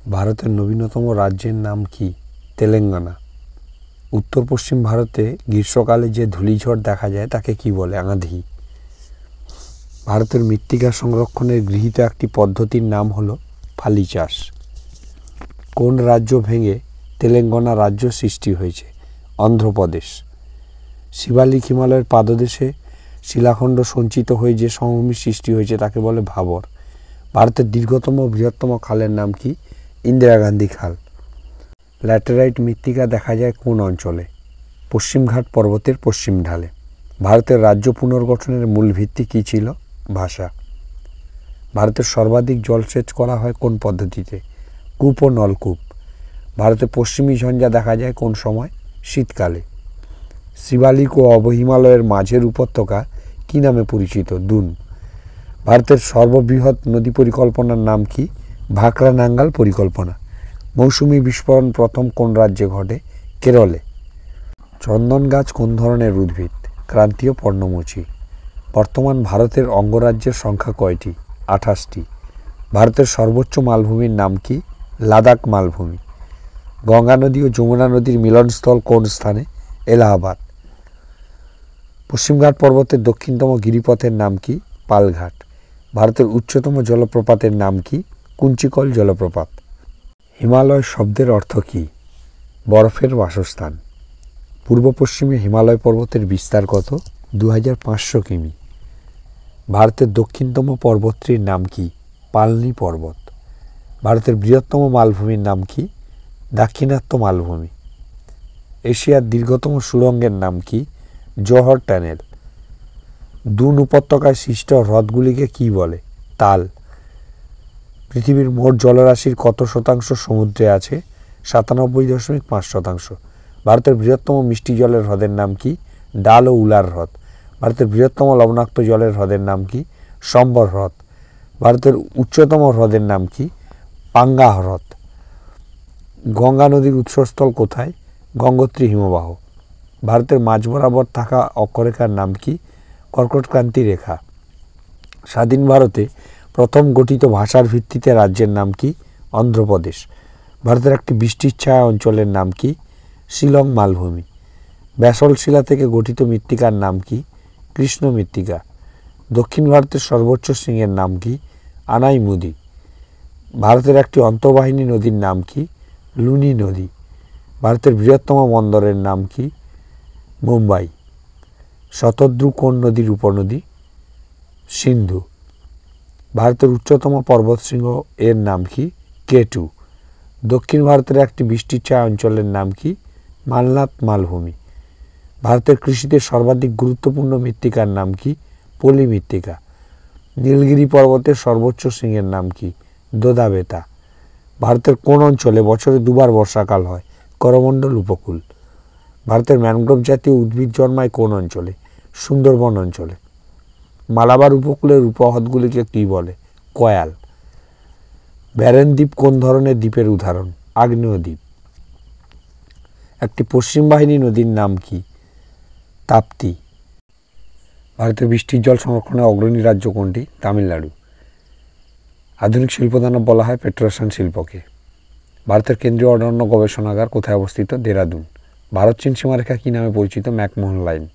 ভারতের নবীনতম রাজ্যের নাম কি? তেলেঙ্গানা। উত্তর পশ্চিম ভারতে গ্রীষ্মকালে যে ধূলিঝড় দেখা যায় তাকে কি বলে? আঁধি। ভারতের মৃত্তিকা সংরক্ষণের গৃহীত একটি পদ্ধতির নাম হলো ফালি চাষ। কোন রাজ্য ভেঙে তেলেঙ্গানা রাজ্য সৃষ্টি হয়েছে? অন্ধ্রপ্রদেশ। শিবালিক হিমালয়ের পাদদেশে শিলাখণ্ড সঞ্চিত হয়ে যে সমভূমি সৃষ্টি হয়েছে তাকে বলে ভাবর। ভারতের দীর্ঘতম বৃহত্তম খালের নাম কি? ইন্দিরা গান্ধী খাল। ল্যাটেরাইট মৃত্তিকা দেখা যায় কোন অঞ্চলে? পশ্চিমঘাট পর্বতের পশ্চিম ঢালে। ভারতের রাজ্য পুনর্গঠনের মূল ভিত্তি কী ছিল? ভাষা। ভারতের সর্বাধিক জলসেচ করা হয় কোন পদ্ধতিতে? কূপ ও নলকূপ। ভারতে পশ্চিমী ঝঞ্ঝা দেখা যায় কোন সময়? শীতকালে। শিবালিক ও অবহিমালয়ের মাঝের উপত্যকা কী নামে পরিচিত? দুন। ভারতের সর্ববৃহৎ নদী পরিকল্পনার নাম কি? ভাকরা নাঙ্গাল পরিকল্পনা। মৌসুমী বিস্ফোরণ প্রথম কোন রাজ্যে ঘটে? কেরলে। চন্দন গাছ কোন ধরনের উদ্ভিদ? ক্রান্তীয় পর্ণমোচী। বর্তমান ভারতের অঙ্গরাজ্যের সংখ্যা কয়টি? 28টি। ভারতের সর্বোচ্চ মালভূমির নাম কি? লাদাখ মালভূমি। গঙ্গা নদী ও যমুনা নদীর মিলনস্থল কোন স্থানে? এলাহাবাদ। পশ্চিমঘাট পর্বতের দক্ষিণতম গিরিপথের নাম কি? পালঘাট। ভারতের উচ্চতম জলপ্রপাতের নাম কি? কুঞ্চিকল জলপ্রপাত। হিমালয় শব্দের অর্থ কী? বরফের বাসস্থান। পূর্ব পশ্চিমে হিমালয় পর্বতের বিস্তার কত? 2500 কিমি। ভারতের দক্ষিণতম পর্বতটির নাম কি? পালনি পর্বত। ভারতের বৃহত্তম মালভূমির নাম কি? দাক্ষিণাত্য মালভূমি। এশিয়ার দীর্ঘতম সুড়ঙ্গের নাম কি? জোহর টানেল। দুন উপত্যকায় সৃষ্ট হ্রদগুলিকে কি বলে? তাল। পৃথিবীর মোট জলরাশির কত শতাংশ সমুদ্রে আছে? 97.5%। ভারতের বৃহত্তম মিষ্টি জলের হ্রদের নাম কি? ডাল ও উলার হ্রদ। ভারতের বৃহত্তম লবণাক্ত জলের হ্রদের নাম কি? সম্বর হ্রদ। ভারতের উচ্চতম হ্রদের নাম কি? পাঙ্গা হ্রদ। গঙ্গা নদীর উৎসস্থল কোথায়? গঙ্গোত্রী হিমবাহ। ভারতের মাঝ বরাবর থাকা অক্ষরেখার নাম কি? কর্কটক্রান্তি রেখা। স্বাধীন ভারতে প্রথম গঠিত ভাষার ভিত্তিতে রাজ্যের নাম কি? অন্ধ্রপ্রদেশ। ভারতের একটি বৃষ্টির ছায়া অঞ্চলের নাম কি? শিলং মালভূমি। ব্যাসল্ট শিলা থেকে গঠিত মৃত্তিকার নাম কি? কৃষ্ণ মৃত্তিকা। দক্ষিণ ভারতের সর্বোচ্চ শৃঙ্গের নাম কি? আনাইমুদি। ভারতের একটি অন্তর্বাহিনী নদীর নাম কি? লুনি নদী। ভারতের বৃহত্তম বন্দরের নাম কি? মুম্বাই। শতদ্রু কোন নদীর উপনদী? সিন্ধু। ভারতের উচ্চতম পর্বতশৃঙ্গ এর নাম কি? কেটু। দক্ষিণ ভারতের একটি বৃষ্টির ছায়া অঞ্চলের নাম কি? মালনাথ মালভূমি। ভারতের কৃষিতে সর্বাধিক গুরুত্বপূর্ণ মৃত্তিকার নাম কি? পলি মৃত্তিকা। নীলগিরি পর্বতের সর্বোচ্চ শৃঙ্গের নাম কি? দোদাবেতা। ভারতের কোন অঞ্চলে বছরে দুবার বর্ষাকাল হয়? করমণ্ডল উপকূল। ভারতের ম্যানগ্রোভ জাতীয় উদ্ভিদ জন্মায় কোন অঞ্চলে? সুন্দরবন অঞ্চলে। মালাবার উপকূলের উপহ্রদগুলিকে কী বলে? কয়াল। ব্যারেন দ্বীপ কোন ধরনের দ্বীপের উদাহরণ? আগ্নেয় দ্বীপ। একটি পশ্চিম বাহিনী নদীর নাম কি? তাপ্তি। ভারতের বৃষ্টির জল সংরক্ষণে অগ্রণী রাজ্য কোনটি? তামিলনাড়ু। আধুনিক শিল্পদানব বলা হয় পেট্রোরসায়ন শিল্পকে। ভারতের কেন্দ্রীয় অরণ্য গবেষণাগার কোথায় অবস্থিত? দেরাদুন। ভারত চীন সীমারেখা কী নামে পরিচিত? McMahon line.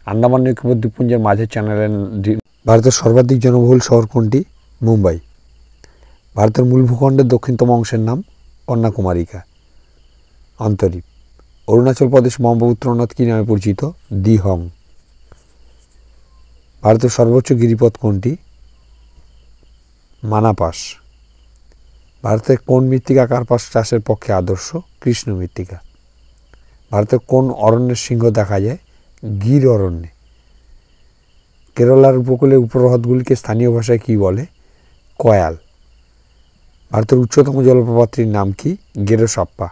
আন্দামান নিকোবর দ্বীপপুঞ্জের মাঝের চ্যানেলের ভারতের সর্বাধিক জনবহুল শহর কোনটি? মুম্বাই। ভারতের মূল ভূখণ্ডের দক্ষিণতম অংশের নাম কন্যাকুমারিকা। অন্তরীপ। অরুণাচল প্রদেশ ব্রহ্মপুত্র নদ কী নামে পরিচিত? দিহং। ভারতের সর্বোচ্চ গিরিপথ কোনটি? মানাপাস। ভারতের কোন মৃত্তিকা কার্পাস চাষের পক্ষে আদর্শ? কৃষ্ণ মৃত্তিকা। ভারতের কোন অরণ্যের সিংহ দেখা যায়? গির অরণ্যে। কেরালার উপকূলে উপহ্রদগুলিকে স্থানীয় ভাষায় কী বলে? কয়াল। ভারতের উচ্চতম জলপ্রপাতটির নাম কি? গেরোসাপ্পা।